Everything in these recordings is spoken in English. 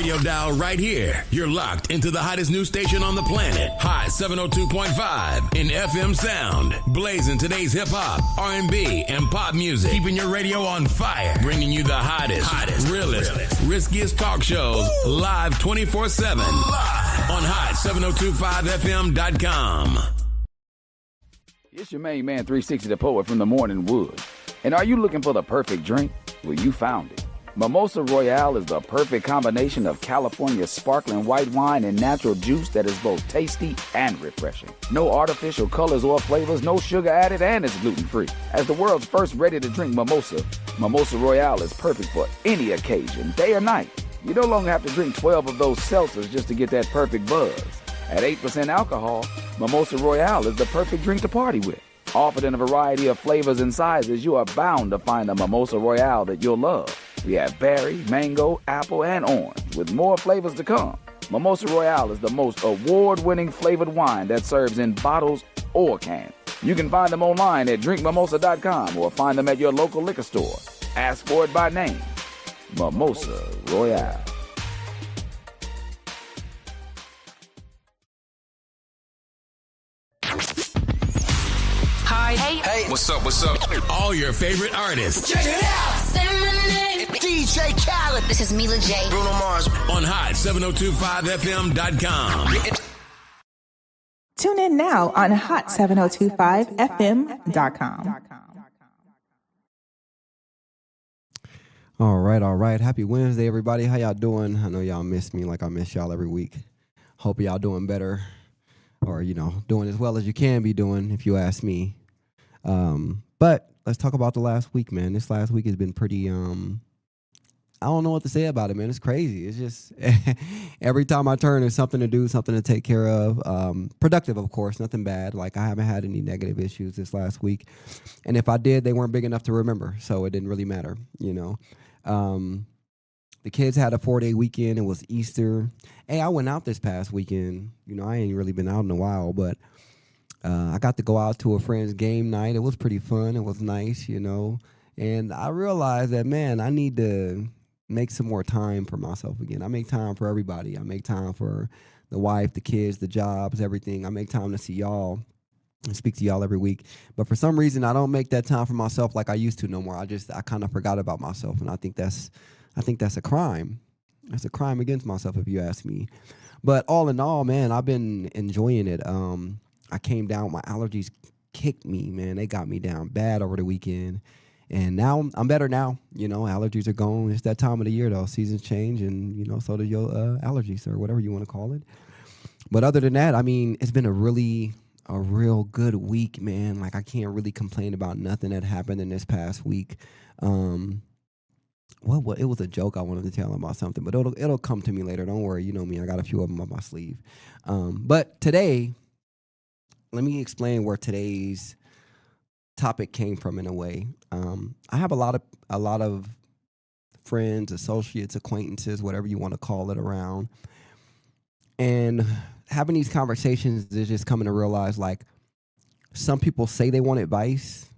radio dial right here. You're locked into the hottest news station on the planet. Hot 702.5 in FM sound. Blazing today's hip-hop, R&B, and pop music. Keeping your radio on fire. Bringing you the hottest, realest, riskiest talk shows live 24/7 on hot7025fm.com. It's your main man, 360 the Poet from the Morning Wood. And are you looking for the perfect drink? Well, you found it. Mimosa Royale is the perfect combination of California sparkling white wine and natural juice that is both tasty and refreshing. No artificial colors or flavors, no sugar added, and it's gluten-free. As the world's first ready-to-drink mimosa, Mimosa Royale is perfect for any occasion, day or night. You no longer have to drink 12 of those seltzers just to get that perfect buzz. At 8% alcohol, Mimosa Royale is the perfect drink to party with. Offered in a variety of flavors and sizes, you are bound to find a Mimosa Royale that you'll love. We have berry, mango, apple, and orange, with more flavors to come. Mimosa Royale is the most award-winning flavored wine that serves in bottles or cans. You can find them online at drinkmimosa.com or find them at your local liquor store. Ask for it by name. Mimosa Royale. Hi. Hey. What's up? All your favorite artists. Check it out. Say my name. DJ Khaled. This is Mila J. Bruno Mars. On hot7025fm.com. Tune in now on hot7025fm.com. All right. Happy Wednesday, everybody. How y'all doing? I know y'all miss me like I miss y'all every week. Hope y'all doing better or, doing as well as you can be doing, if you ask me. But let's talk about the last week, man. This last week has been pretty, I don't know what to say about it, man. It's crazy. It's just every time I turn, there's something to do, something to take care of. Productive, of course, nothing bad. Like, I haven't had any negative issues this last week. And if I did, they weren't big enough to remember. So it didn't really matter, The kids had a 4-day weekend. It was Easter. Hey, I went out this past weekend. I ain't really been out in a while, but I got to go out to a friend's game night. It was pretty fun. It was nice, And I realized that, man, I need to make some more time for myself again. I make time for everybody. I make time for the wife, the kids, the jobs, everything. I make time to see y'all and speak to y'all every week. But for some reason, I don't make that time for myself like I used to no more. I kind of forgot about myself, and I think that's a crime. That's a crime against myself, if you ask me. But all in all, man, I've been enjoying it. I came down, my allergies kicked me, man. They got me down bad over the weekend. And now I'm better now. Allergies are gone. It's that time of the year, though. Seasons change, and, so do your allergies or whatever you want to call it. But other than that, it's been a real good week, man. Like, I can't really complain about nothing that happened in this past week. Well, it was a joke I wanted to tell about something, but it'll come to me later. Don't worry. You know me. I got a few of them up my sleeve. But today, let me explain where today's topic came from in a way. I have a lot of friends, associates, acquaintances, whatever you want to call it, around. And having these conversations is just coming to realize, like, some people say they want advice,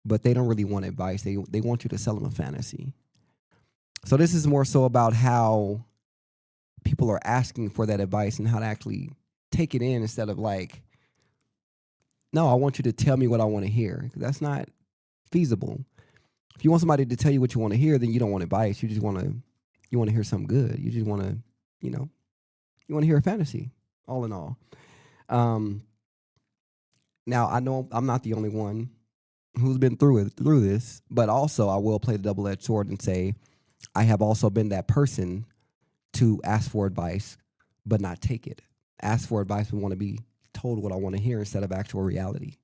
but they don't really want advice. They want you to sell them a fantasy. So this is more so about how people are asking for that advice and how to actually take it in instead of like, no, I want you to tell me what I want to hear. That's not feasible. If you want somebody to tell you what you want to hear, then you don't want advice. You just want to hear something good. You just want to, you want to hear a fantasy, all in all. Now, I know I'm not the only one who's been through this, but also I will play the double-edged sword and say I have also been that person to ask for advice but not take it. Ask for advice and want to be told what I want to hear instead of actual reality.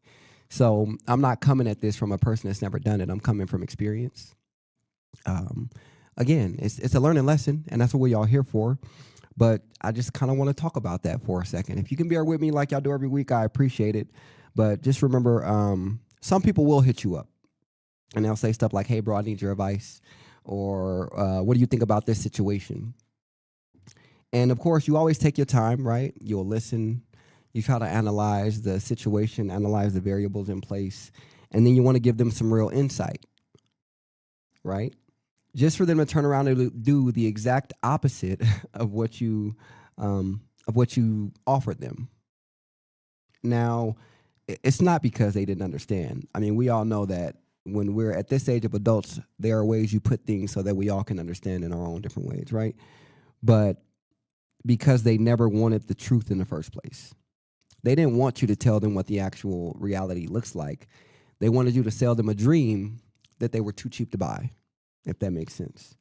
So I'm not coming at this from a person that's never done it. I'm coming from experience. Again, it's a learning lesson, and that's what we're all here for. But I just kind of want to talk about that for a second. If you can bear with me like y'all do every week, I appreciate it. But just remember, some people will hit you up, and they'll say stuff like, hey, bro, I need your advice, or what do you think about this situation? And, of course, you always take your time, right? You'll listen. You try to analyze the situation, analyze the variables in place, and then you want to give them some real insight, right? just for them to turn around and do the exact opposite of what you offered them. Now, it's not because they didn't understand. I mean, we all know that when we're at this age of adults, there are ways you put things so that we all can understand in our own different ways, right? But because they never wanted the truth in the first place. They didn't want you to tell them what the actual reality looks like. They wanted you to sell them a dream that they were too cheap to buy, if that makes sense.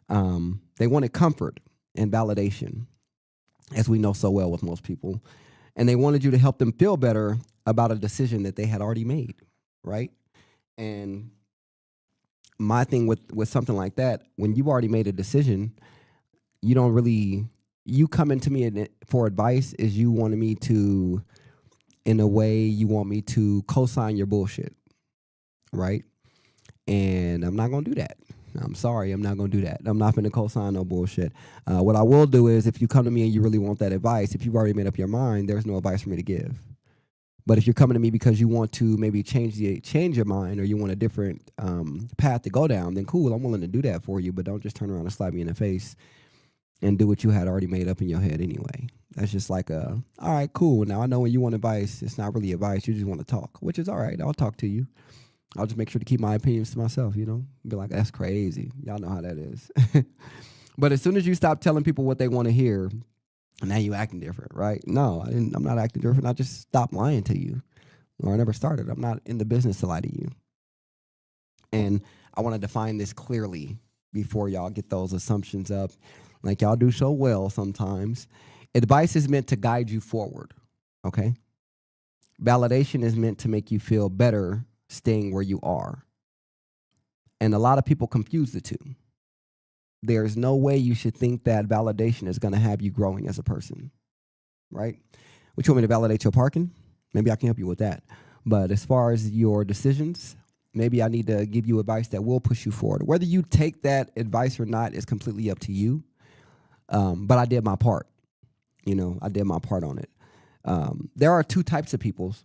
They wanted comfort and validation, as we know so well with most people. And they wanted you to help them feel better about a decision that they had already made, right? And my thing with something like that, when you've already made a decision, you coming to me for advice is you wanting me to, in a way, you want me to co-sign your bullshit, right? And I'm not going to do that. I'm sorry, I'm not going to do that. I'm not going to co-sign no bullshit. What I will do is if you come to me and you really want that advice, if you've already made up your mind, there's no advice for me to give. But if you're coming to me because you want to maybe change your mind or you want a different path to go down, then cool, I'm willing to do that for you. But don't just turn around and slap me in the face and do what you had already made up in your head anyway. That's just like all right, cool. Now I know when you want advice, it's not really advice. You just want to talk, which is all right. I'll talk to you. I'll just make sure to keep my opinions to myself, Be like, that's crazy. Y'all know how that is. But as soon as you stop telling people what they want to hear, now you acting different, right? No, I'm not acting different. I just stopped lying to you. Or I never started. I'm not in the business to lie to you. And I want to define this clearly before y'all get those assumptions up. Like y'all do so well sometimes. Advice is meant to guide you forward, okay? Validation is meant to make you feel better staying where you are. And a lot of people confuse the two. There's no way you should think that validation is going to have you growing as a person, right? What you want me to validate your parking? Maybe I can help you with that. But as far as your decisions, maybe I need to give you advice that will push you forward. Whether you take that advice or not is completely up to you. But I did my part. I did my part on it. There are two types of people.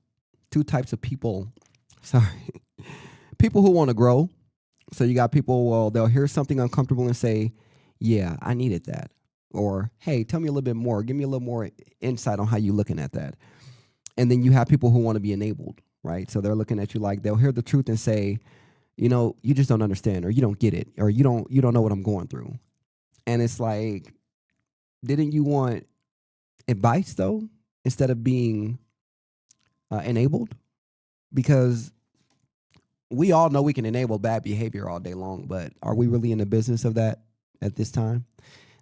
People who want to grow. So you got people, well, they'll hear something uncomfortable and say, yeah, I needed that. Or, hey, tell me a little bit more. Give me a little more insight on how you're looking at that. And then you have people who want to be enabled, right? So they're looking at you like they'll hear the truth and say, you just don't understand, or you don't get it, or you don't know what I'm going through. And it's like, didn't you want advice, though, instead of being enabled? Because we all know we can enable bad behavior all day long, but are we really in the business of that at this time?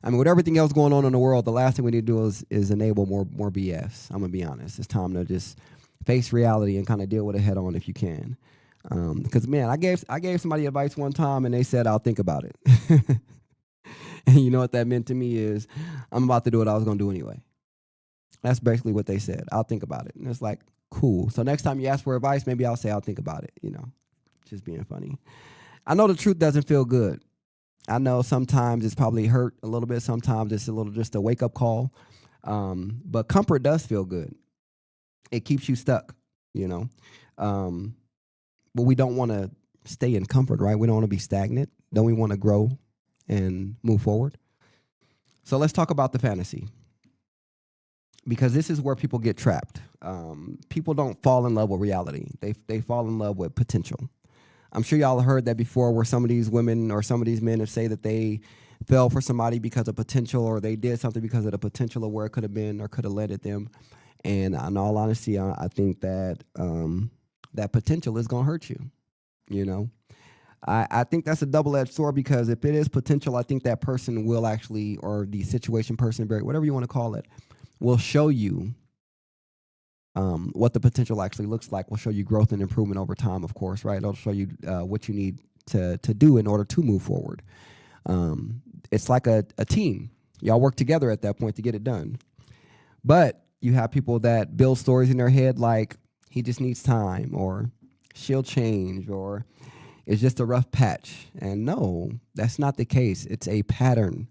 I mean, with everything else going on in the world, the last thing we need to do is enable more BS. I'm going to be honest. It's time to just face reality and kind of deal with it head on if you can. Because, man, I gave somebody advice one time, and they said, I'll think about it. And you know what that meant to me is I'm about to do what I was going to do anyway. That's basically what they said. I'll think about it. And it's like, cool. So next time you ask for advice, maybe I'll say I'll think about it, just being funny. I know the truth doesn't feel good. I know sometimes it's probably hurt a little bit. Sometimes it's just a wake-up call. But comfort does feel good. It keeps you stuck, But we don't want to stay in comfort, right? We don't want to be stagnant. Don't we want to grow and move forward? So let's talk about the fantasy. Because this is where people get trapped. People don't fall in love with reality. They fall in love with potential. I'm sure y'all heard that before, where some of these women or some of these men have say that they fell for somebody because of potential, or they did something because of the potential of where it could have been or could have led at them. And in all honesty, I think that that potential is going to hurt you. I think that's a double-edged sword, because if it is potential, I think that person will actually, or the situation, person, whatever you want to call it, will show you what the potential actually looks like. Will show you growth and improvement over time, of course, right? It'll show you what you need to do in order to move forward. It's like a team. Y'all work together at that point to get it done. But you have people that build stories in their head like, he just needs time, or she'll change, or it's just a rough patch. And no, that's not the case. It's a pattern.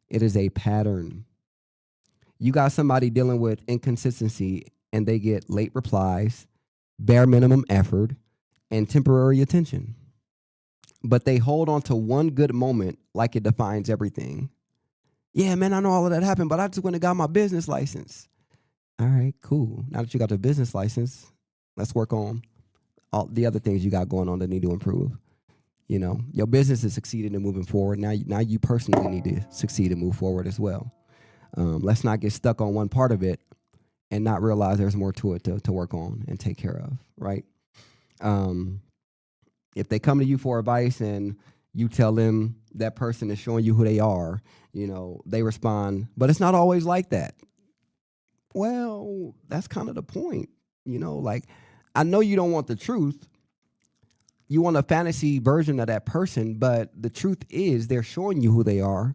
It is a pattern. You got somebody dealing with inconsistency, and they get late replies, bare minimum effort, and temporary attention. but they hold on to one good moment like it defines everything. Yeah, man, I know all of that happened, but I just went and got my business license. All right, cool. Now that you got the business license, let's work on all the other things you got going on that need to improve. You know, your business is succeeding and moving forward. Now you personally need to succeed and move forward as well. Let's not get stuck on one part of it and not realize there's more to it to work on and take care of, right? If they come to you for advice and you tell them that person is showing you who they are, you know, they respond, but it's not always like that. Well, that's kind of the point. You know, like, I know you don't want the truth. You want a fantasy version of that person, but the truth is they're showing you who they are.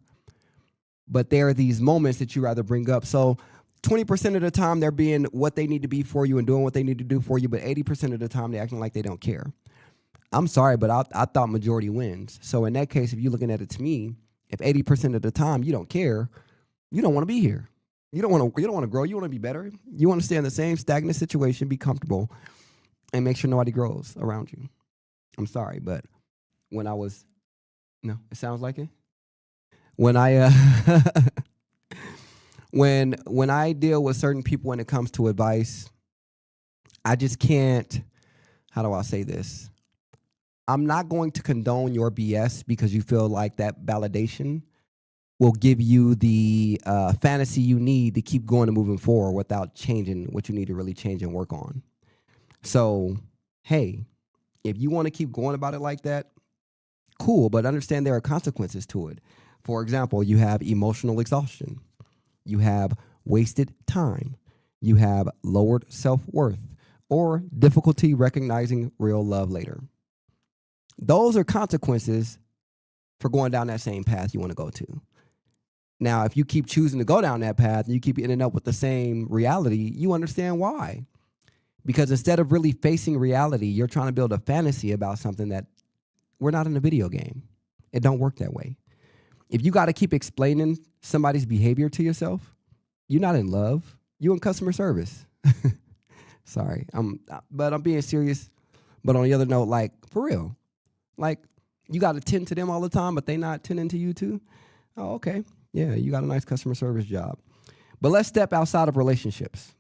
But there are these moments that you rather bring up. So 20% of the time they're being what they need to be for you and doing what they need to do for you, but 80% of the time they're acting like they don't care. I'm sorry, but I thought majority wins. So in that case, if you're looking at it to me, if 80% of the time you don't care, you don't want to be here. You don't want to grow. You want to be better. You want to stay in the same stagnant situation, be comfortable, and make sure nobody grows around you. I'm sorry, but when I was, no, it sounds like it. When I when I deal with certain people when it comes to advice, I just can't. How do I say this? I'm not going to condone your BS because you feel like that validation will give you the fantasy you need to keep going and moving forward without changing what you need to really change and work on. So, hey, if you want to keep going about it like that, cool, but understand there are consequences to it. For example, you have emotional exhaustion. You have wasted time. You have lowered self-worth or difficulty recognizing real love later. Those are consequences for going down that same path you want to go to. Now, if you keep choosing to go down that path and you keep ending up with the same reality, you understand why. Because instead of really facing reality, you're trying to build a fantasy about something that we're not in a video game. It don't work that way. If you got to keep explaining somebody's behavior to yourself, you're not in love. You're in customer service. Sorry, but I'm being serious. But on the other note, like, for real, like, you got to tend to them all the time, but they not tending to you too. Oh, okay. Yeah, you got a nice customer service job. But let's step outside of relationships,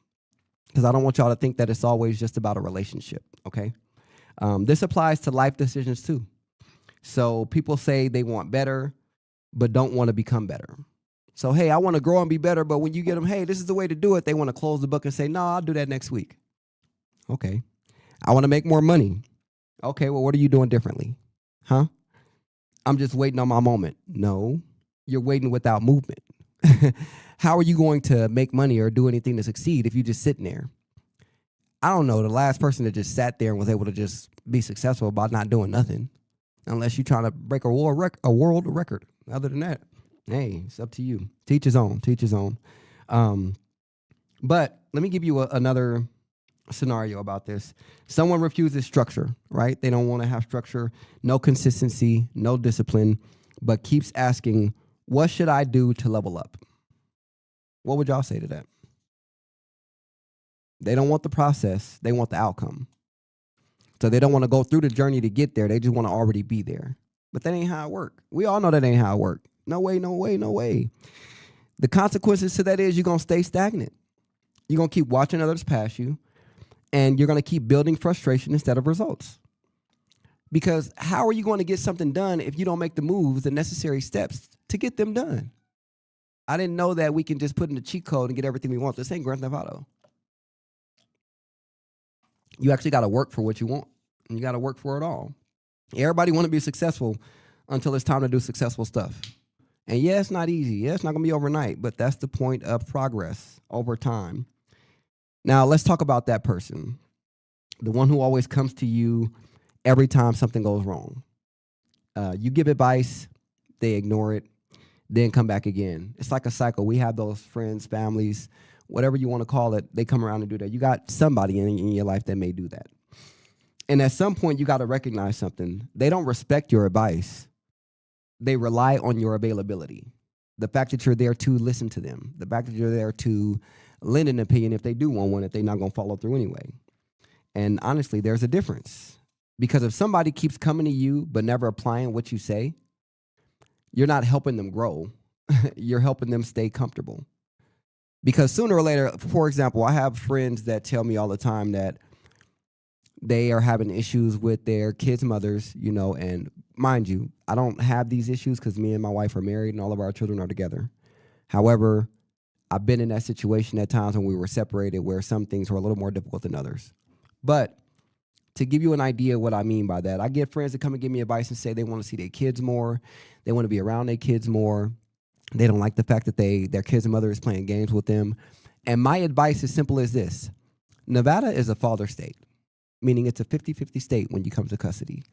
because I don't want y'all to think that it's always just about a relationship, okay? This applies to life decisions too. So people say they want better, but don't want to become better. So, hey, I want to grow and be better, but when you get them, hey, this is the way to do it, they want to close the book and say, no, I'll do that next week. Okay. I want to make more money. Okay, well, what are you doing differently? Huh? I'm just waiting on my moment. No, you're waiting without movement. How are you going to make money or do anything to succeed if you're just sitting there? I don't know, the last person that just sat there and was able to just be successful by not doing nothing, unless you're trying to break a world record. Other than that, hey, it's up to you. Teach his own. But let me give you another scenario about this. Someone refuses structure, right? They don't want to have structure, no consistency, no discipline, but keeps asking, what should I do to level up? What would y'all say to that? They don't want the process. They want the outcome. So they don't want to go through the journey to get there. They just want to already be there. But that ain't how it works. We all know that ain't how it works. No way, no way, no way. The consequences to that is you're going to stay stagnant. You're going to keep watching others pass you, and you're going to keep building frustration instead of results. Because how are you going to get something done if you don't make the moves, the necessary steps to get them done? I didn't know that we can just put in the cheat code and get everything we want. This ain't Grand Theft Auto. You actually got to work for what you want, and you got to work for it all. Everybody want to be successful until it's time to do successful stuff. And yeah, it's not easy. Yeah, it's not going to be overnight, but that's the point of progress over time. Now, let's talk about that person, the one who always comes to you every time something goes wrong. You give advice, they ignore it, then come back again. It's like a cycle. We have those friends, families, whatever you want to call it, they come around and do that. You got somebody in your life that may do that. And at some point, you got to recognize something. They don't respect your advice. They rely on your availability. The fact that you're there to listen to them. The fact that you're there to lend an opinion if they do want one, if they're not going to follow through anyway. And honestly, there's a difference. Because if somebody keeps coming to you but never applying what you say, you're not helping them grow. You're helping them stay comfortable. Because sooner or later, for example, I have friends that tell me all the time that they are having issues with their kids' mothers, and mind you, I don't have these issues because me and my wife are married and all of our children are together. However, I've been in that situation at times when we were separated where some things were a little more difficult than others. But to give you an idea of what I mean by that, I get friends that come and give me advice and say they want to see their kids more. They want to be around their kids more. They don't like the fact that their kids' mother is playing games with them. And my advice is simple as this. Nevada is a father state, meaning it's a 50-50 state when you come to custody.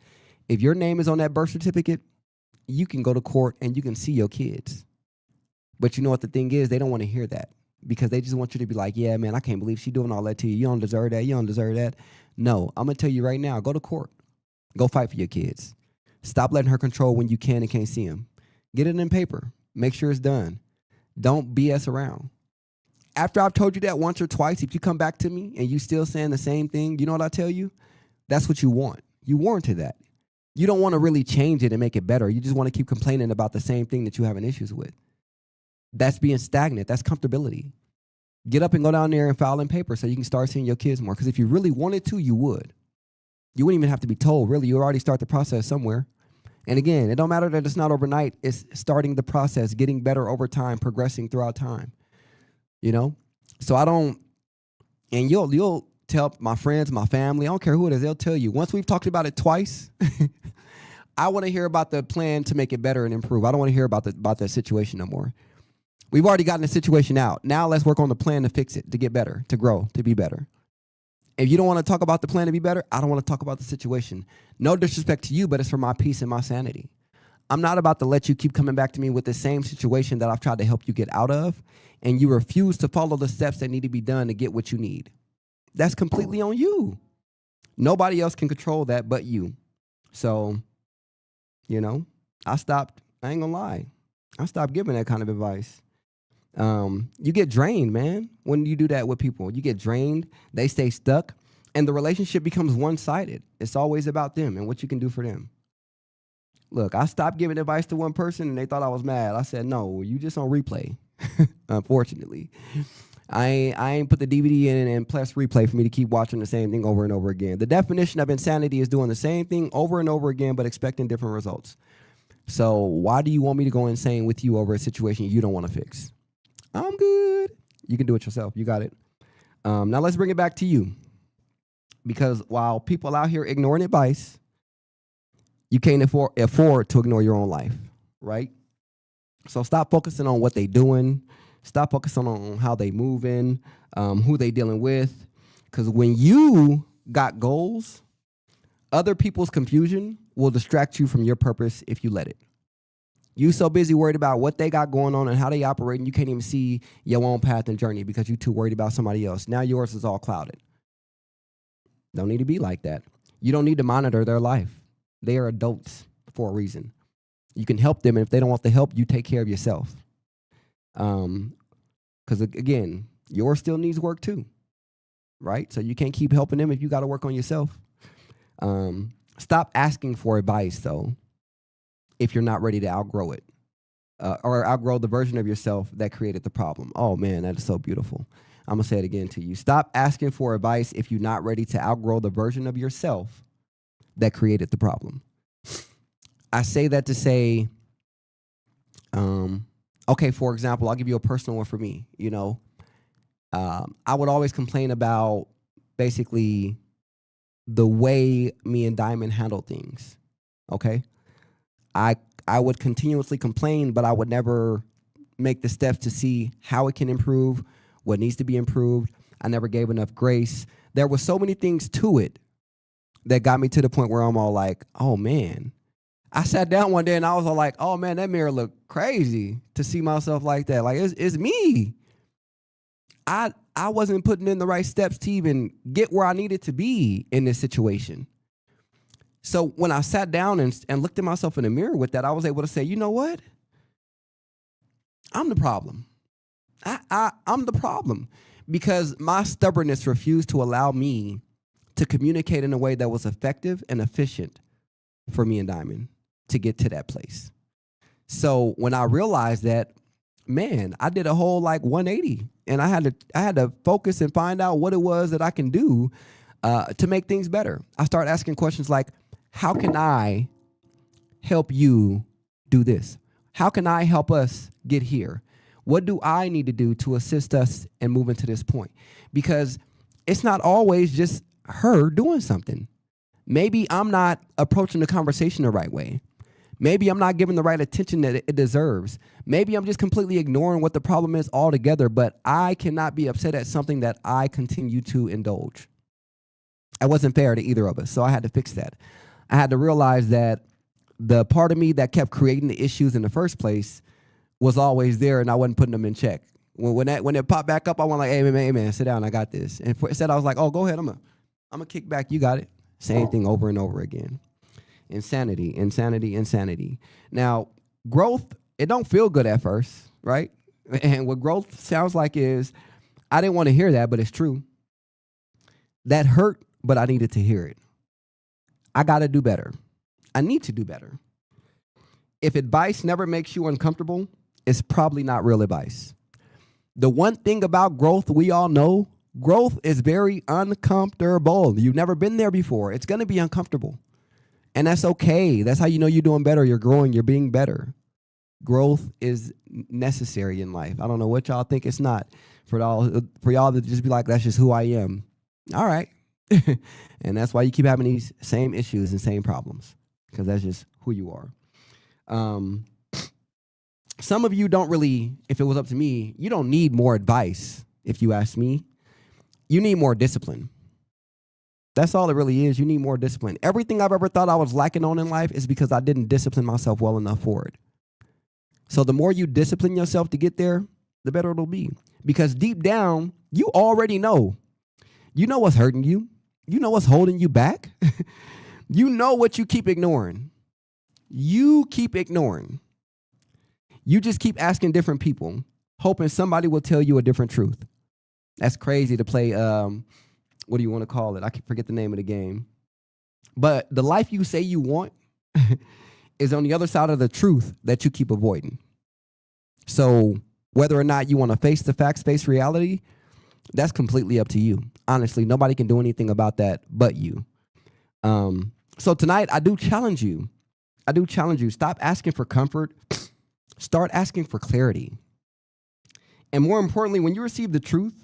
If your name is on that birth certificate, you can go to court and you can see your kids. But you know what the thing is? They don't want to hear that because they just want you to be like, yeah, man, I can't believe she's doing all that to you. You don't deserve that. You don't deserve that. No, I'm going to tell you right now, go to court. Go fight for your kids. Stop letting her control when you can and can't see them. Get it in paper. Make sure it's done. Don't BS around. After I've told you that once or twice, if you come back to me and you still saying the same thing, you know what I tell you? That's what you want. You warranted that. You don't want to really change it and make it better. You just want to keep complaining about the same thing that you're having issues with. That's being stagnant. That's comfortability. Get up and go down there and file in paper so you can start seeing your kids more. Because if you really wanted to, you would. You wouldn't even have to be told, really. You already start the process somewhere. And again, it don't matter that it's not overnight. It's starting the process, getting better over time, progressing throughout time. So I don't, and you'll tell my friends, my family, I don't care who it is, they'll tell you. Once we've talked about it twice, I want to hear about the plan to make it better and improve. I don't want to hear about that situation no more. We've already gotten the situation out. Now let's work on the plan to fix it, to get better, to grow, to be better. If you don't want to talk about the plan to be better, I don't want to talk about the situation. No disrespect to you, but it's for my peace and my sanity. I'm not about to let you keep coming back to me with the same situation that I've tried to help you get out of, and you refuse to follow the steps that need to be done to get what you need. That's completely on you. Nobody else can control that but you. So, I ain't gonna lie. I stopped giving that kind of advice. You get drained, man, when you do that with people. You get drained, they stay stuck, and the relationship becomes one-sided. It's always about them and what you can do for them. Look, I stopped giving advice to one person, and they thought I was mad. I said, no, you just on replay, unfortunately. I ain't put the DVD in and press replay for me to keep watching the same thing over and over again. The definition of insanity is doing the same thing over and over again but expecting different results. So why do you want me to go insane with you over a situation you don't want to fix? I'm good. You can do it yourself. You got it. Now let's bring it back to you. Because while people out here ignoring advice, you can't afford to ignore your own life, right? So stop focusing on what they doing. Stop focusing on how they moving, who they dealing with. Because when you got goals, other people's confusion will distract you from your purpose if you let it. You so busy worried about what they got going on and how they operate, and you can't even see your own path and journey because you're too worried about somebody else. Now yours is all clouded. Don't need to be like that. You don't need to monitor their life. They are adults for a reason. You can help them, and if they don't want the help, you take care of yourself. Because again, yours still needs work too, right? So you can't keep helping them if you got to work on yourself. Stop asking for advice, though, if you're not ready to outgrow it or outgrow the version of yourself that created the problem. Oh, man, that is so beautiful. I'm going to say it again to you. Stop asking for advice if you're not ready to outgrow the version of yourself that created the problem. I say that to say, okay, for example, I'll give you a personal one for me. I would always complain about basically the way me and Diamond handle things, okay? I would continuously complain, but I would never make the steps to see how it can improve, what needs to be improved. I never gave enough grace. There were so many things to it that got me to the point where I'm all like, oh, man. I sat down one day and I was all like, oh, man, that mirror looked crazy to see myself like that. Like, it's me. I wasn't putting in the right steps to even get where I needed to be in this situation. So when I sat down and looked at myself in the mirror with that, I was able to say, you know what? I'm the problem. I'm the problem because my stubbornness refused to allow me to communicate in a way that was effective and efficient for me and Diamond to get to that place. So when I realized that, man, I did a whole like 180, and I had to focus and find out what it was that I can do to make things better. I started asking questions like, how can I help you do this? How can I help us get here? What do I need to do to assist us and move into this point? Because it's not always just her doing something. Maybe I'm not approaching the conversation the right way. Maybe I'm not giving the right attention that it deserves. Maybe I'm just completely ignoring what the problem is altogether, but I cannot be upset at something that I continue to indulge. That wasn't fair to either of us, so I had to fix that. I had to realize that the part of me that kept creating the issues in the first place was always there, and I wasn't putting them in check. When it popped back up, I went like, hey, man, sit down, I got this. And instead, I was like, oh, go ahead, I'm gonna kick back, you got it. Same thing over and over again. Insanity. Now, growth, it don't feel good at first, right? And what growth sounds like is, I didn't want to hear that, but it's true. That hurt, but I needed to hear it. I got to do better. I need to do better. If advice never makes you uncomfortable, it's probably not real advice. The one thing about growth we all know, growth is very uncomfortable. You've never been there before. It's going to be uncomfortable. And that's okay. That's how you know you're doing better. You're growing. You're being better. Growth is necessary in life. I don't know what y'all think it's not. For y'all to just be like, that's just who I am. All right. And that's why you keep having these same issues and same problems, because that's just who you are. Some of you don't really, if it was up to me, you don't need more advice, if you ask me. You need more discipline. That's all it really is. You need more discipline. Everything I've ever thought I was lacking on in life is because I didn't discipline myself well enough for it. So the more you discipline yourself to get there, the better it'll be. Because deep down, you already know. You know what's hurting you. You know what's holding you back. You know what you keep ignoring. You keep ignoring. You just keep asking different people, hoping somebody will tell you a different truth. That's crazy to play, what do you want to call it? I can forget the name of the game. But the life you say you want is on the other side of the truth that you keep avoiding. So whether or not you want to face the facts, face reality, that's completely up to you. Honestly, nobody can do anything about that but you. So tonight, I do challenge you. Stop asking for comfort. Start asking for clarity. And more importantly, when you receive the truth,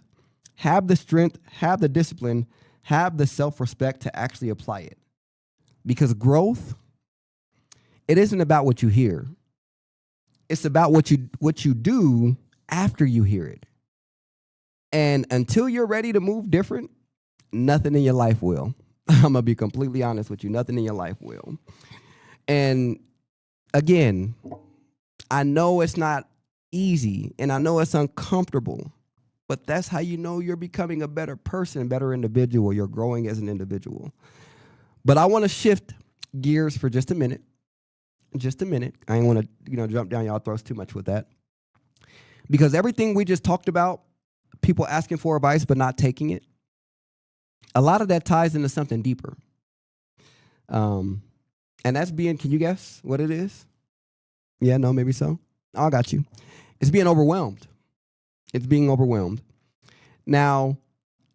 have the strength, have the discipline, have the self-respect to actually apply it. Because growth, it isn't about what you hear. It's about what you do after you hear it. And until you're ready to move different, nothing in your life will. I'm going to be completely honest with you. Nothing in your life will. And again, I know it's not easy and I know it's uncomfortable, but that's how you know you're becoming a better person, better individual. You're growing as an individual. But I want to shift gears for just a minute. Just a minute. I ain't want to, jump down y'all throats too much with that. Because everything we just talked about, people asking for advice but not taking it, a lot of that ties into something deeper. And that's being, can you guess what it is? Yeah, no, maybe so. Oh, I got you. It's being overwhelmed. It's being overwhelmed. Now,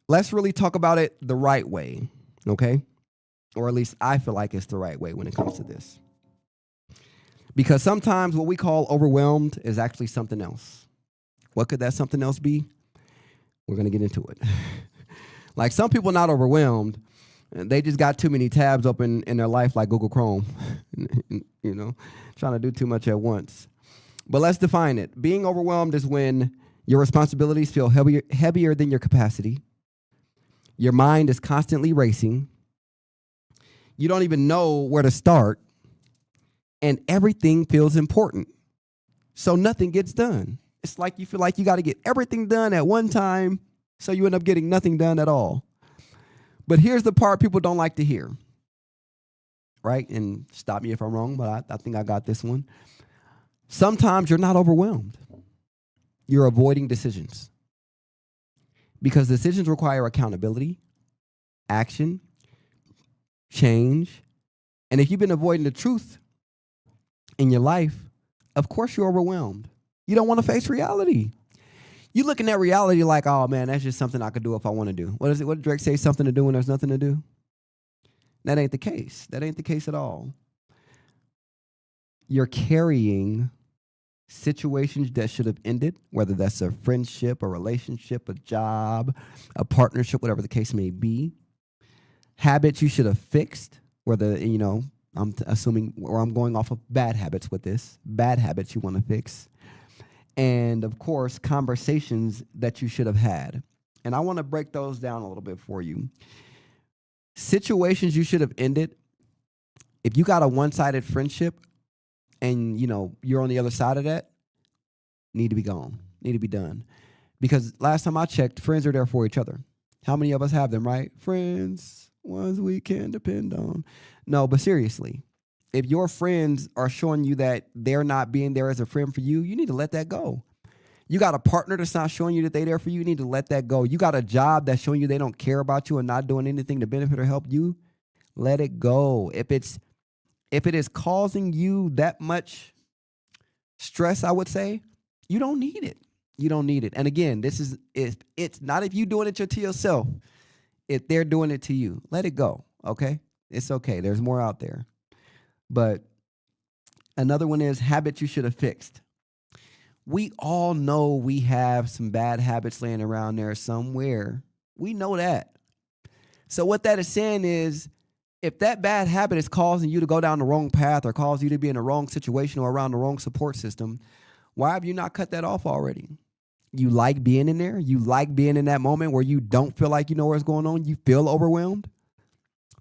let's really talk about it the right way, okay? Or at least I feel like it's the right way when it comes to this. Because sometimes what we call overwhelmed is actually something else. What could that something else be? We're going to get into it. Like some people not overwhelmed, they just got too many tabs open in their life like Google Chrome, trying to do too much at once. But let's define it. Being overwhelmed is when your responsibilities feel heavier than your capacity. Your mind is constantly racing. You don't even know where to start. And everything feels important. So nothing gets done. It's like you feel like you got to get everything done at one time, so you end up getting nothing done at all. But here's the part people don't like to hear, right? And stop me if I'm wrong, but I think I got this one. Sometimes you're not overwhelmed. You're avoiding decisions. Because decisions require accountability. action, change. And if you've been avoiding the truth in your life, of course you're overwhelmed. You don't want to face reality. You looking at reality like, oh man, that's just something I could do if I want to do. What is it? What did Drake say? Something to do when there's nothing to do? That ain't the case. That ain't the case at all. You're carrying situations that should have ended, whether that's a friendship, a relationship, a job, a partnership, whatever the case may be. Habits you should have fixed, whether, I'm assuming, or I'm going off of bad habits with this, bad habits you want to fix. And of course, conversations that you should have had. And I want to break those down a little bit for you. Situations you should have ended. If you got a one-sided friendship and, you're on the other side of that, need to be gone, need to be done. Because last time I checked, friends are there for each other. How many of us have them, right? Friends, ones we can depend on. No, but seriously. If your friends are showing you that they're not being there as a friend for you, you need to let that go. You got a partner that's not showing you that they're there for you, you need to let that go. You got a job that's showing you they don't care about you and not doing anything to benefit or help you, let it go. If it is causing you that much stress, I would say, you don't need it. You don't need it. And again, it's not if you doing it to yourself. If they're doing it to you, let it go, okay? It's okay. There's more out there. But another one is habits you should have fixed. We all know we have some bad habits laying around there somewhere. We know that. So what that is saying is, if that bad habit is causing you to go down the wrong path or cause you to be in the wrong situation or around the wrong support system, why have you not cut that off already? You like being in there? You like being in that moment where you don't feel like you know what's going on? You feel overwhelmed?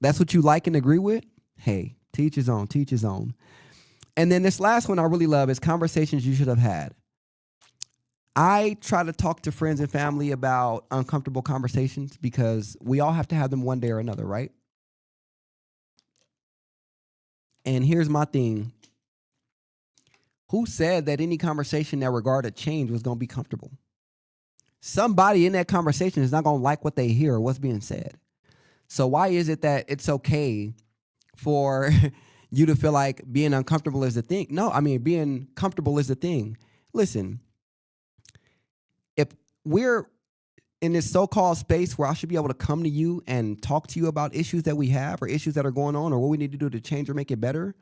That's what you like and agree with? Hey, teach his own, teach his own. And then this last one I really love is conversations you should have had. I try to talk to friends and family about uncomfortable conversations because we all have to have them one day or another, right? And here's my thing. Who said that any conversation that regarded change was going to be comfortable? Somebody in that conversation is not going to like what they hear or what's being said. So why is it that it's okay for you to feel like being uncomfortable is the thing? No, I mean, being comfortable is the thing. Listen, if we're in this so-called space where I should be able to come to you and talk to you about issues that we have or issues that are going on or what we need to do to change or make it better,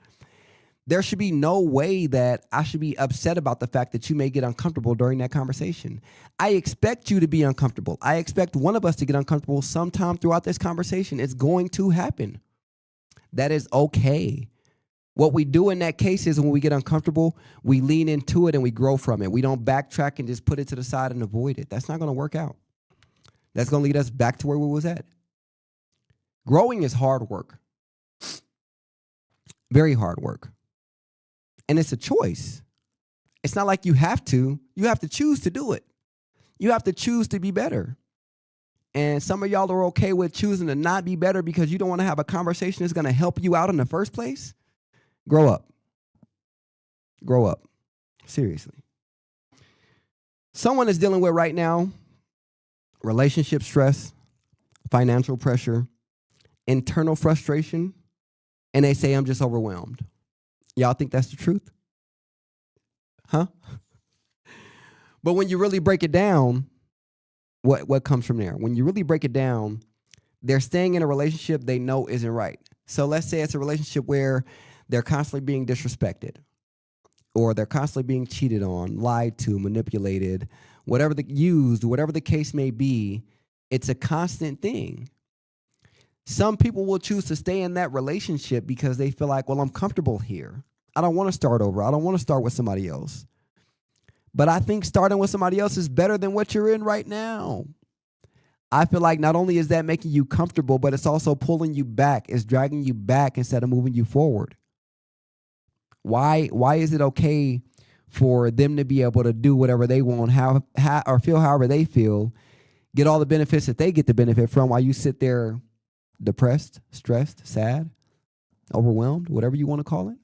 there should be no way that I should be upset about the fact that you may get uncomfortable during that conversation. I expect you to be uncomfortable. I expect one of us to get uncomfortable sometime throughout this conversation. It's going to happen. That is okay. What we do in that case is when we get uncomfortable, we lean into it and we grow from it. We don't backtrack and just put it to the side and avoid it. That's not going to work out. That's going to lead us back to where we was at. Growing is hard work. Very hard work. And it's a choice. It's not like you have to. You have to choose to do it. You have to choose to be better. And some of y'all are okay with choosing to not be better because you don't want to have a conversation that's going to help you out in the first place. Grow up. Grow up. Seriously. Someone is dealing with right now relationship stress, financial pressure, internal frustration, and they say, I'm just overwhelmed. Y'all think that's the truth? Huh? But when you really break it down, what comes from there? When you really break it down, they're staying in a relationship they know isn't right. So let's say it's a relationship where they're constantly being disrespected or they're constantly being cheated on, lied to, manipulated, whatever the case may be, it's a constant thing. Some people will choose to stay in that relationship because they feel like, well, I'm comfortable here. I don't want to start over. I don't want to start with somebody else. But I think starting with somebody else is better than what you're in right now. I feel like not only is that making you comfortable, but it's also pulling you back. It's dragging you back instead of moving you forward. Why is it okay for them to be able to do whatever they want, or feel however they feel, get all the benefits that they get to benefit from while you sit there depressed, stressed, sad, overwhelmed, whatever you want to call it?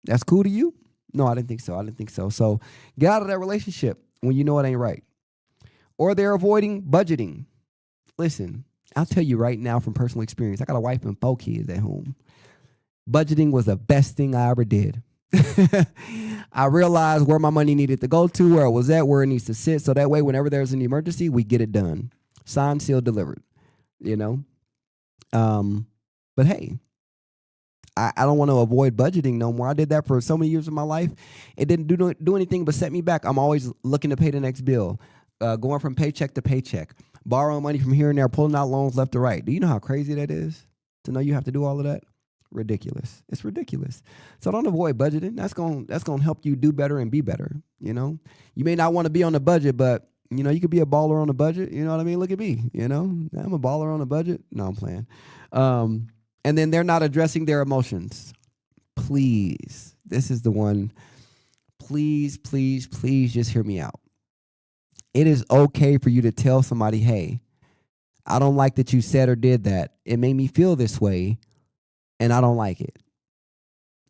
That's cool to you? No, I didn't think so. So get out of that relationship when you know it ain't right. Or they're avoiding budgeting. Listen, I'll tell you right now from personal experience, I got a wife and 4 kids at home. Budgeting was the best thing I ever did. I realized where my money needed to go to, where it was at, where it needs to sit. So that way, whenever there's an emergency, we get it done. Signed, sealed, delivered, you know? But hey, I don't want to avoid budgeting no more. I did that for so many years of my life. It didn't do anything but set me back. I'm always looking to pay the next bill, going from paycheck to paycheck, borrowing money from here and there, pulling out loans left to right. Do you know how crazy that is to know you have to do all of that? Ridiculous. It's ridiculous. So don't avoid budgeting. That's going to help you do better and be better. You know, you may not want to be on the budget, but you know, you could be a baller on a budget. You know what I mean? Look at me. You know, I'm a baller on a budget. No, I'm playing. And then they're not addressing their emotions. Please, this is the one. Please, please, please just hear me out. It is okay for you to tell somebody, hey, I don't like that you said or did that. It made me feel this way, and I don't like it.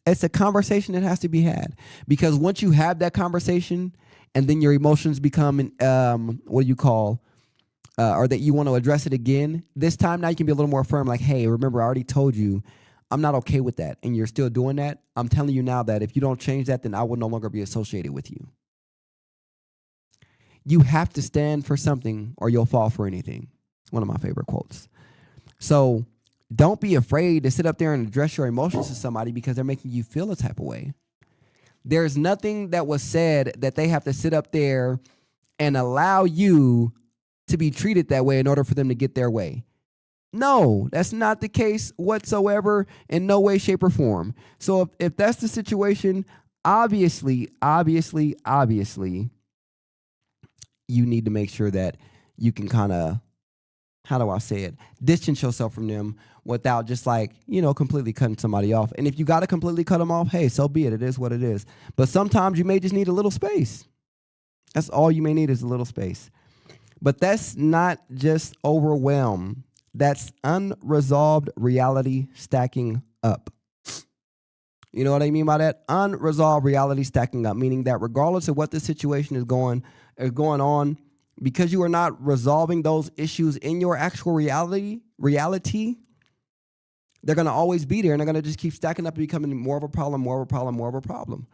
It's a conversation that has to be had. Because once you have that conversation, and then your emotions become, or that you want to address it again, this time now you can be a little more firm, like, hey, remember, I already told you I'm not okay with that, and you're still doing that. I'm telling you now that if you don't change that, then I will no longer be associated with you. You have to stand for something or you'll fall for anything. It's one of my favorite quotes. So don't be afraid to sit up there and address your emotions to somebody because they're making you feel a type of way. There's nothing that was said that they have to sit up there and allow you to be treated that way in order for them to get their way. No, that's not the case whatsoever in no way, shape, or form. So if that's the situation, obviously, you need to make sure that you can kind of, how do I say it, distance yourself from them without just like, completely cutting somebody off. And if you got to completely cut them off, hey, so be it. It is what it is. But sometimes you may just need a little space. That's all you may need is a little space. But that's not just overwhelm. That's unresolved reality stacking up. You know what I mean by that? Unresolved reality stacking up, meaning that regardless of what the situation is going on, because you are not resolving those issues in your actual reality, they're going to always be there, and they're going to just keep stacking up and becoming more of a problem.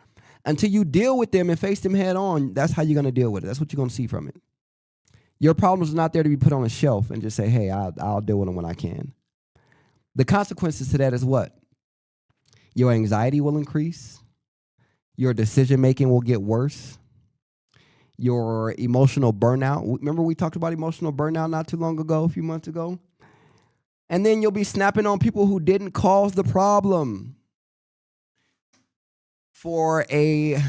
Until you deal with them and face them head on, that's how you're going to deal with it. That's what you're going to see from it. Your problems are not there to be put on a shelf and just say, hey, I'll deal with them when I can. The consequences to that is what? Your anxiety will increase. Your decision-making will get worse. Your emotional burnout. Remember we talked about emotional burnout not too long ago, a few months ago? And then you'll be snapping on people who didn't cause the problem. For a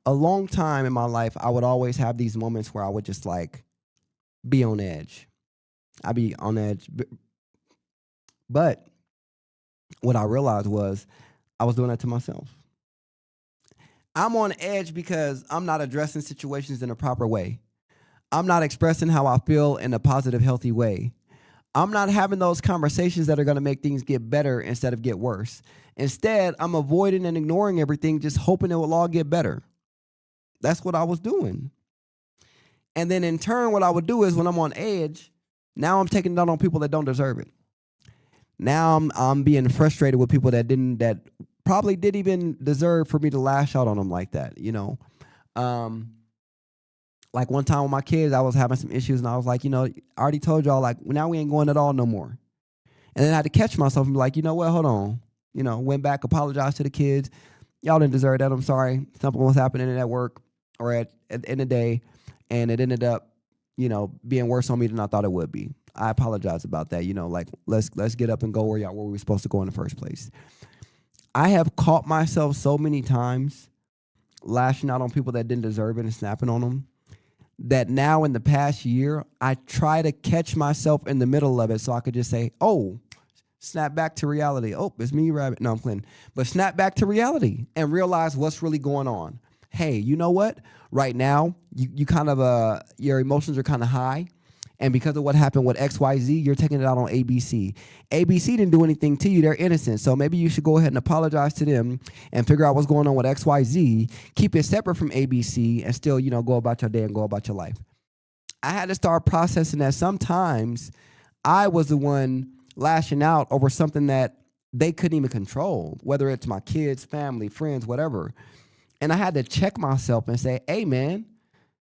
long time in my life, I would always have these moments where I would just like be on edge. I'd be on edge. But what I realized was I was doing that to myself. I'm on edge because I'm not addressing situations in a proper way. I'm not expressing how I feel in a positive, healthy way. I'm not having those conversations that are going to make things get better instead of get worse. Instead, I'm avoiding and ignoring everything, just hoping it will all get better. That's what I was doing. And then in turn, what I would do is when I'm on edge, now I'm taking it out on people that don't deserve it. Now I'm being frustrated with people that probably didn't even deserve for me to lash out on them like that, Like one time with my kids, I was having some issues, and I was like, I already told y'all, like, now we ain't going at all no more. And then I had to catch myself and be like, you know what, hold on. Went back, apologized to the kids. Y'all didn't deserve that. I'm sorry. Something was happening at work or at the end of the day, and it ended up, being worse on me than I thought it would be. I apologize about that. Like, let's get up and go where we were supposed to go in the first place. I have caught myself so many times lashing out on people that didn't deserve it and snapping on them, that now in the past year, I try to catch myself in the middle of it so I could just say, oh, snap back to reality. Oh, it's me, Rabbit. No, I'm playing. But snap back to reality and realize what's really going on. Hey, you know what? Right now, you kind of, your emotions are kind of high. And because of what happened with XYZ, you're taking it out on ABC. ABC didn't do anything to you. They're innocent. So maybe you should go ahead and apologize to them and figure out what's going on with XYZ. Keep it separate from ABC and still, go about your day and go about your life. I had to start processing that sometimes I was the one lashing out over something that they couldn't even control, whether it's my kids, family, friends, whatever. And I had to check myself and say, hey, man,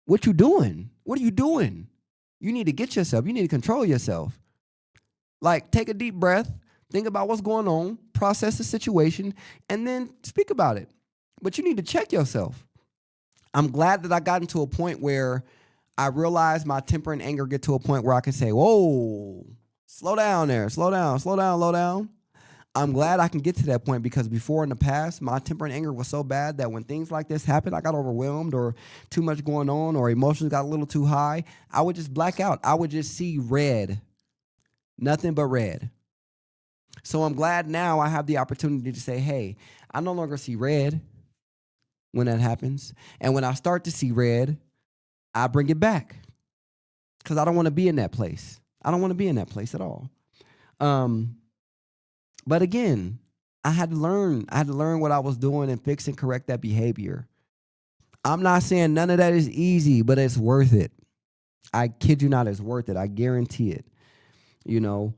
what you doing? What are you doing? You need to get yourself. You need to control yourself. Like, take a deep breath, think about what's going on, process the situation, and then speak about it. But you need to check yourself. I'm glad that I got into a point where I realized my temper and anger get to a point where I can say, whoa, slow down there, slow down, slow down. I'm glad I can get to that point because before in the past, my temper and anger was so bad that when things like this happened, I got overwhelmed or too much going on or emotions got a little too high, I would just black out. I would just see red, nothing but red. So I'm glad now I have the opportunity to say, hey, I no longer see red when that happens. And when I start to see red, I bring it back because I don't want to be in that place. I don't want to be in that place at all. But again, I had to learn what I was doing and fix and correct that behavior. I'm not saying none of that is easy, but it's worth it. I kid you not, it's worth it. I guarantee it. You know,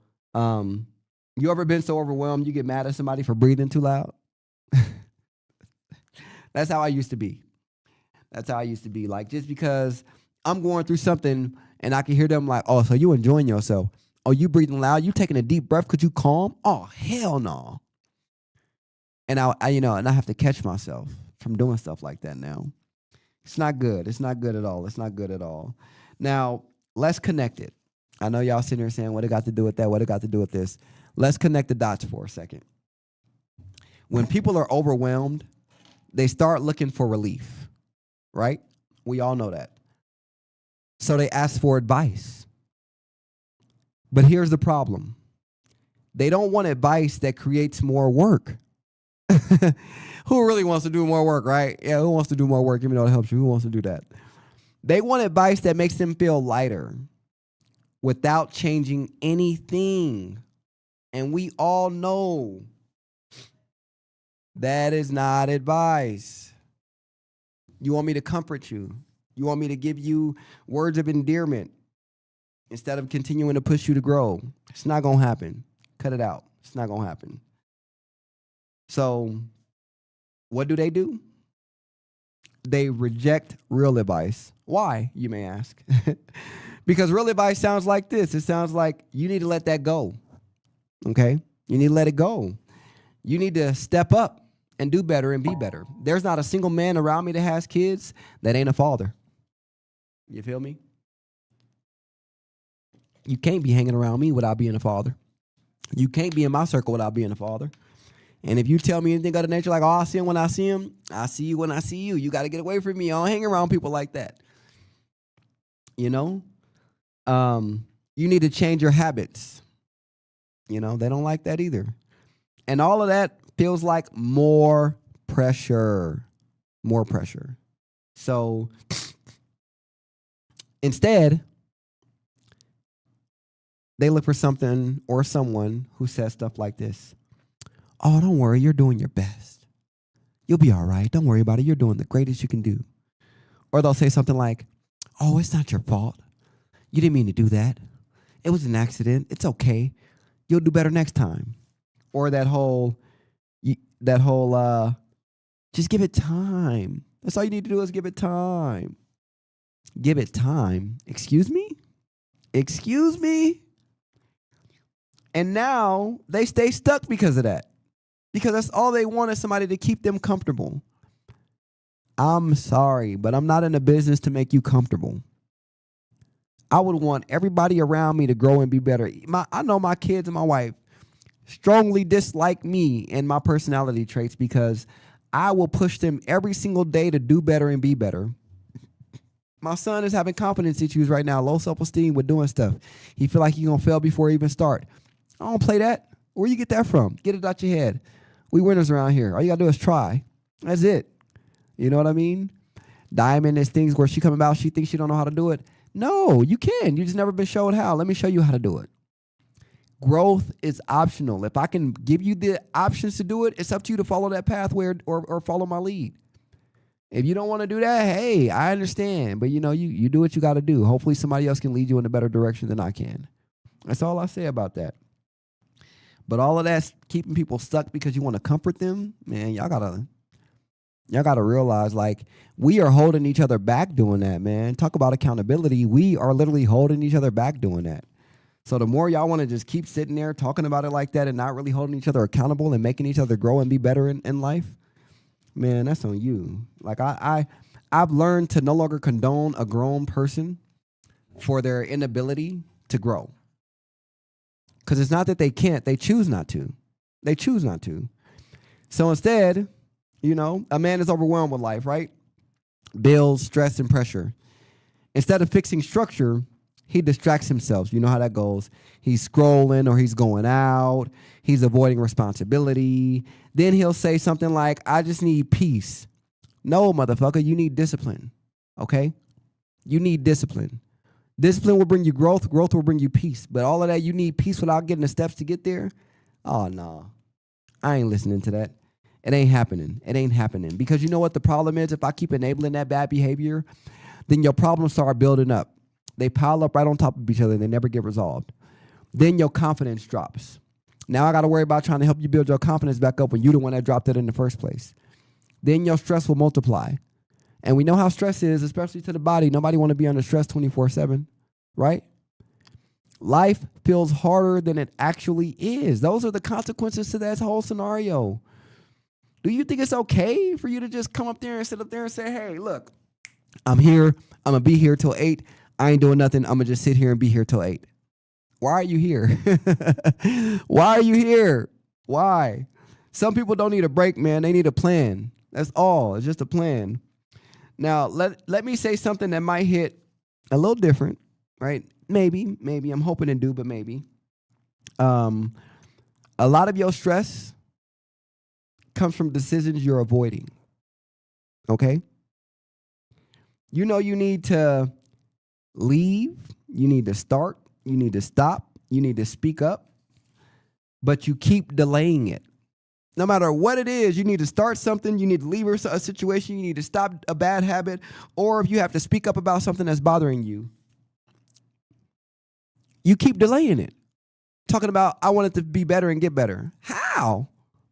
you ever been so overwhelmed you get mad at somebody for breathing too loud? That's how I used to be. That's how I used to be. Like, just because I'm going through something and I can hear them like, oh, so you enjoying yourself. Oh, you breathing loud? You taking a deep breath? Could you calm? Oh, hell no. And I have to catch myself from doing stuff like that now. It's not good. It's not good at all. It's not good at all. Now, let's connect it. I know y'all sitting here saying, what it got to do with that? What it got to do with this? Let's connect the dots for a second. When people are overwhelmed, they start looking for relief, right? We all know that. So they ask for advice. But here's the problem. They don't want advice that creates more work. Who really wants to do more work, right? Yeah, who wants to do more work? Give me know it helps you. Who wants to do that? They want advice that makes them feel lighter without changing anything. And we all know that is not advice. You want me to comfort you. You want me to give you words of endearment instead of continuing to push you to grow. It's not going to happen. Cut it out. It's not going to happen. So what do? They reject real advice. Why, you may ask? Because real advice sounds like this. It sounds like you need to let that go. Okay? You need to let it go. You need to step up and do better and be better. There's not a single man around me that has kids that ain't a father. You feel me? You can't be hanging around me without being a father. You can't be in my circle without being a father. And if you tell me anything of the nature like, oh, I see him when I see him, I see you when I see you. You got to get away from me. I don't hang around people like that. You know? You need to change your habits. You know, they don't like that either. And all of that feels like more pressure. More pressure. So instead, they look for something or someone who says stuff like this. Oh, don't worry. You're doing your best. You'll be all right. Don't worry about it. You're doing the greatest you can do. Or they'll say something like, oh, it's not your fault. You didn't mean to do that. It was an accident. It's okay. You'll do better next time. Or that whole, just give it time. That's all you need to do is give it time. Give it time. Excuse me? Excuse me? And now they stay stuck because of that. Because that's all they want is somebody to keep them comfortable. I'm sorry, but I'm not in the business to make you comfortable. I would want everybody around me to grow and be better. I know my kids and my wife strongly dislike me and my personality traits because I will push them every single day to do better and be better. My son is having confidence issues right now, low self-esteem with doing stuff. He feel like he's going to fail before he even start. I don't play that. Where you get that from? Get it out your head. We winners around here. All you got to do is try. That's it. You know what I mean? Diamond is things where she come about, she thinks she don't know how to do it. No, you can. You just never been showed how. Let me show you how to do it. Growth is optional. If I can give you the options to do it, it's up to you to follow that pathway or follow my lead. If you don't want to do that, hey, I understand. But, you know, you do what you got to do. Hopefully somebody else can lead you in a better direction than I can. That's all I say about that. But all of that's keeping people stuck because you want to comfort them, man, y'all gotta realize, like, we are holding each other back doing that, man. Talk about accountability. We are literally holding each other back doing that. So the more y'all want to just keep sitting there talking about it like that and not really holding each other accountable and making each other grow and be better in life, man, that's on you. Like I've learned to no longer condone a grown person for their inability to grow. Because it's not that they can't, they choose not to. They choose not to. So instead, you know, a man is overwhelmed with life, right? Bills, stress, and pressure. Instead of fixing structure, he distracts himself. You know how that goes. He's scrolling or he's going out. He's avoiding responsibility. Then he'll say something like, I just need peace. No, motherfucker, you need discipline, okay? You need discipline. Discipline will bring you growth. Growth will bring you peace. But all of that, you need peace without getting the steps to get there? Oh, no. I ain't listening to that. It ain't happening. It ain't happening. Because you know what the problem is? If I keep enabling that bad behavior, then your problems start building up. They pile up right on top of each other and they never get resolved. Then your confidence drops. Now I got to worry about trying to help you build your confidence back up when you're the one that dropped it in the first place. Then your stress will multiply. And we know how stress is, especially to the body. Nobody want to be under stress 24/7, right? Life feels harder than it actually is. Those are the consequences to that whole scenario. Do you think it's okay for you to just come up there and sit up there and say, hey, look, I'm here. I'm going to be here till 8. I ain't doing nothing. I'm going to just sit here and be here till 8. Why are you here? Why are you here? Why? Some people don't need a break, man. They need a plan. That's all. It's just a plan. Now, let me say something that might hit a little different, right? Maybe. I'm hoping to do, but maybe. A lot of your stress comes from decisions you're avoiding, okay? You know you need to leave, you need to start, you need to stop, you need to speak up, but you keep delaying it. No matter what it is, you need to start something, you need to leave a situation, you need to stop a bad habit, or if you have to speak up about something that's bothering you, you keep delaying it. Talking about, I want it to be better and get better. How?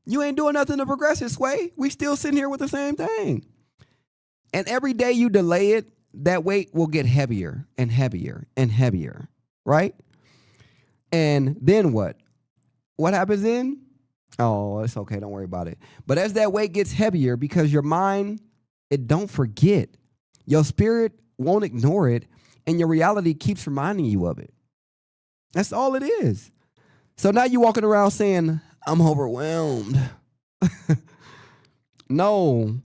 You ain't doing nothing to progress this way. We still sitting here with the same thing. And every day you delay it, that weight will get heavier and heavier and heavier, right? And then what? What happens then? Oh, it's okay. Don't worry about it. But as that weight gets heavier, because your mind, it don't forget. Your spirit won't ignore it, and your reality keeps reminding you of it. That's all it is. So now you're walking around saying, I'm overwhelmed. No,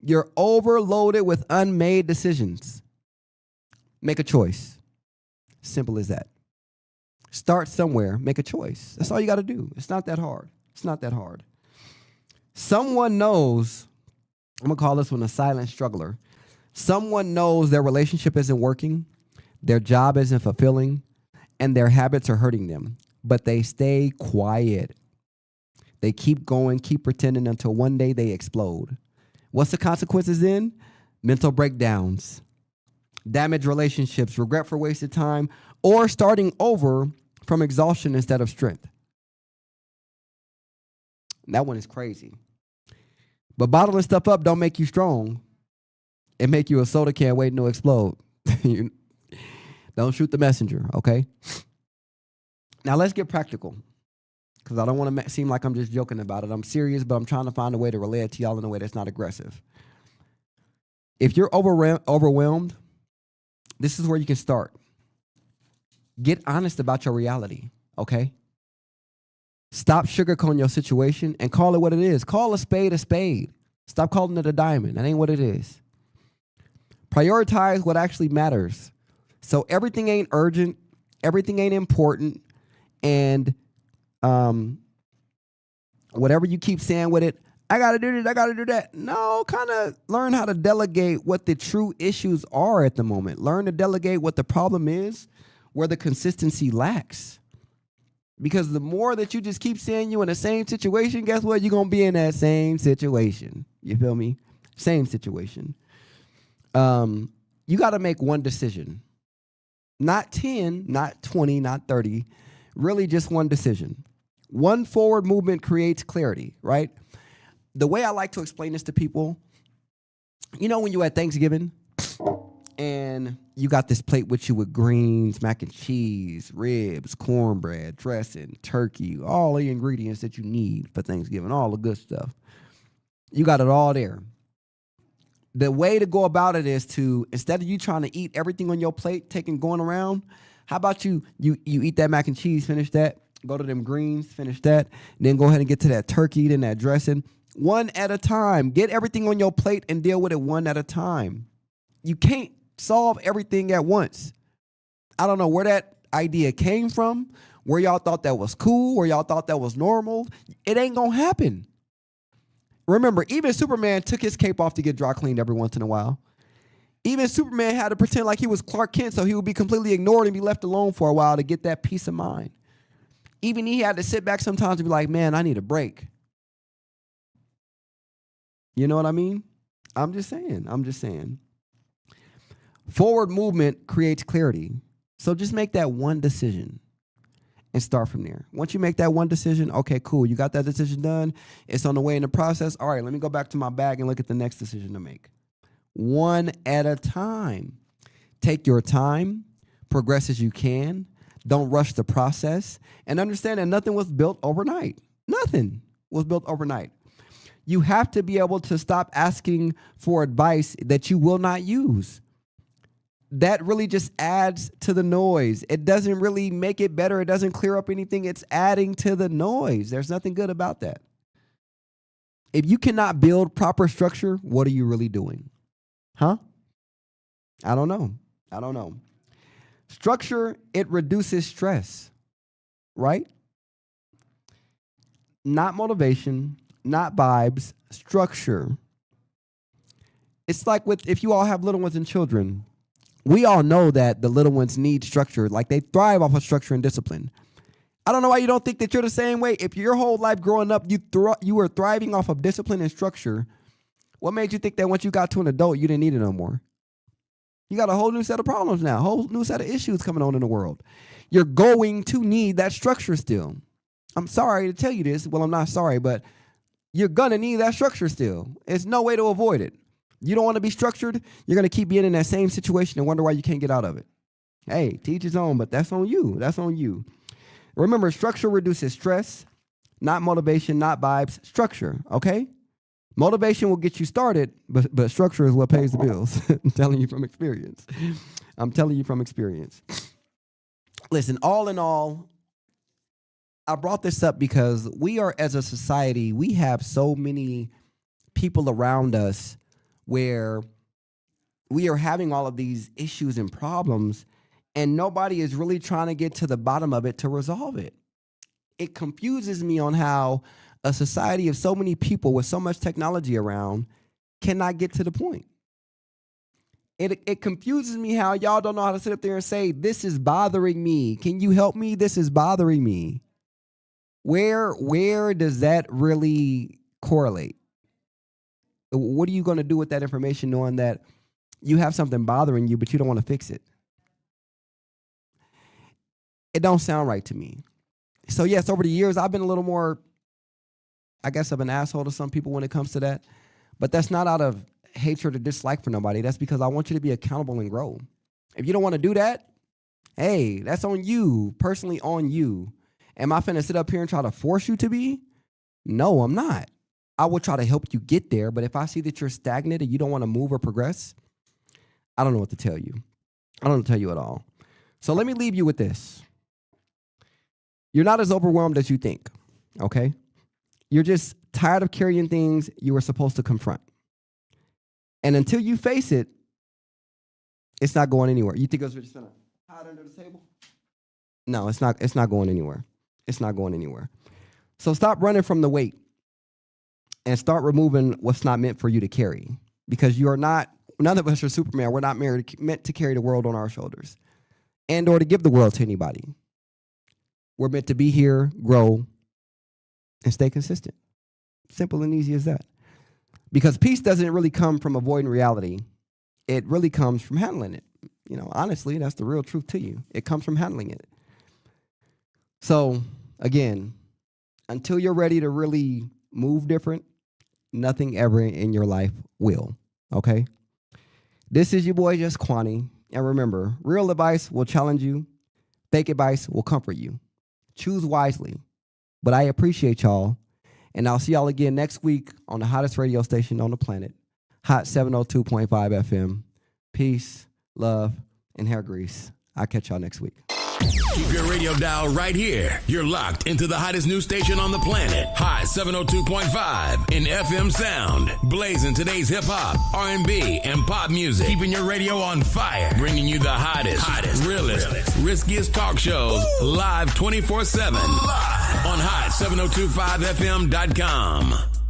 you're overloaded with unmade decisions. Make a choice. Simple as that. Start somewhere, make a choice. That's all you got to do. It's not that hard. It's not that hard. Someone knows, I'm going to call this one a silent struggler. Someone knows their relationship isn't working, their job isn't fulfilling, and their habits are hurting them, but they stay quiet. They keep going, keep pretending until one day they explode. What's the consequences then? Mental breakdowns, damaged relationships, regret for wasted time, or starting over from exhaustion instead of strength. That one is crazy. But bottling stuff up don't make you strong. It make you a soda can waiting to explode. Don't shoot the messenger, okay? Now let's get practical, because I don't want to seem like I'm just joking about it. I'm serious, but I'm trying to find a way to relay it to y'all in a way that's not aggressive. If you're overwhelmed, this is where you can start. Get honest about your reality, okay? Stop sugarcoating your situation and call it what it is. Call a spade a spade. Stop calling it a diamond. That ain't what it is. Prioritize what actually matters. So everything ain't urgent, everything ain't important, and whatever you keep saying with it, I got to do this, I got to do that. No, kind of learn how to delegate what the true issues are at the moment. Learn to delegate what the problem is, where the consistency lacks. Because the more that you just keep saying you in the same situation, guess what? You're going to be in that same situation. You feel me? Same situation. You got to make one decision. Not 10, not 20, not 30. Really just one decision. One forward movement creates clarity, right? The way I like to explain this to people, you know when you at Thanksgiving and you got this plate with you with greens, mac and cheese, ribs, cornbread, dressing, turkey, all the ingredients that you need for Thanksgiving, all the good stuff. You got it all there. The way to go about it is to, instead of you trying to eat everything on your plate, going around, how about you eat that mac and cheese, finish that, go to them greens, finish that, then go ahead and get to that turkey, then that dressing. One at a time. Get everything on your plate and deal with it one at a time. You can't solve everything at once. I don't know where that idea came from, where y'all thought that was cool, where y'all thought that was normal. It ain't gonna happen. Remember, even Superman took his cape off to get dry cleaned every once in a while. Even Superman had to pretend like he was Clark Kent so he would be completely ignored and be left alone for a while to get that peace of mind. Even he had to sit back sometimes and be like, man, I need a break. You know what I mean? I'm just saying. Forward movement creates clarity. So just make that one decision and start from there. Once you make that one decision, okay, cool. You got that decision done. It's on the way in the process. All right, let me go back to my bag and look at the next decision to make. One at a time. Take your time, progress as you can. Don't rush the process, and understand that nothing was built overnight. Nothing was built overnight. You have to be able to stop asking for advice that you will not use. That really just adds to the noise. It doesn't really make it better. It doesn't clear up anything. It's adding to the noise. There's nothing good about that. If you cannot build proper structure, what are you really doing? Huh? I don't know. Structure, it reduces stress, right? Not motivation, not vibes, structure. It's like if you all have little ones and children, we all know that the little ones need structure. Like they thrive off of structure and discipline. I don't know why you don't think that you're the same way. If your whole life growing up, you were thriving off of discipline and structure, what made you think that once you got to an adult, you didn't need it no more? You got a whole new set of problems now, a whole new set of issues coming on in the world. You're going to need that structure still. I'm sorry to tell you this. Well, I'm not sorry, but you're going to need that structure still. There's no way to avoid it. You don't want to be structured, you're going to keep being in that same situation and wonder why you can't get out of it. Hey, teach his own, but that's on you. That's on you. Remember, structure reduces stress, not motivation, not vibes, structure, okay? Motivation will get you started, but structure is what pays the bills. I'm telling you from experience. Listen, all in all, I brought this up because we are, as a society, we have so many people around us where we are having all of these issues and problems, and nobody is really trying to get to the bottom of it to resolve it. It confuses me on how a society of so many people with so much technology around cannot get to the point. It confuses me how y'all don't know how to sit up there and say, this is bothering me. Can you help me? This is bothering me. Where does that really correlate? What are you going to do with that information knowing that you have something bothering you, but you don't want to fix it? It don't sound right to me. So yes, over the years, I've been a little more, I guess, of an asshole to some people when it comes to that. But that's not out of hatred or dislike for nobody. That's because I want you to be accountable and grow. If you don't want to do that, hey, that's on you, personally on you. Am I finna sit up here and try to force you to be? No, I'm not. I will try to help you get there, but if I see that you're stagnant and you don't want to move or progress, I don't know what to tell you. I don't know what to tell you at all. So let me leave you with this. You're not as overwhelmed as you think, okay? You're just tired of carrying things you were supposed to confront. And until you face it, it's not going anywhere. You think it's just gonna hide under the table? No, it's not going anywhere. It's not going anywhere. So stop running from the weight and start removing what's not meant for you to carry. Because you are not, none of us are Superman. We're not meant to carry the world on our shoulders and or to give the world to anybody. We're meant to be here, grow, and stay consistent. Simple and easy as that. Because peace doesn't really come from avoiding reality. It really comes from handling it. honestly, that's the real truth to you. It comes from handling it. So, again, until you're ready to really move different, nothing ever in your life will, okay? This is your boy, Juss Quanni. And remember, real advice will challenge you. Fake advice will comfort you. Choose wisely. But I appreciate y'all. And I'll see y'all again next week on the hottest radio station on the planet, Hot 702.5 FM. Peace, love, and hair grease. I'll catch y'all next week. Keep your radio dial right here. You're locked into the hottest news station on the planet, Hot 702.5 in FM sound. Blazing today's hip-hop, R&B, and pop music. Keeping your radio on fire. Bringing you the hottest, realest, riskiest talk shows live 24/7 on Hot 702.5FM.com.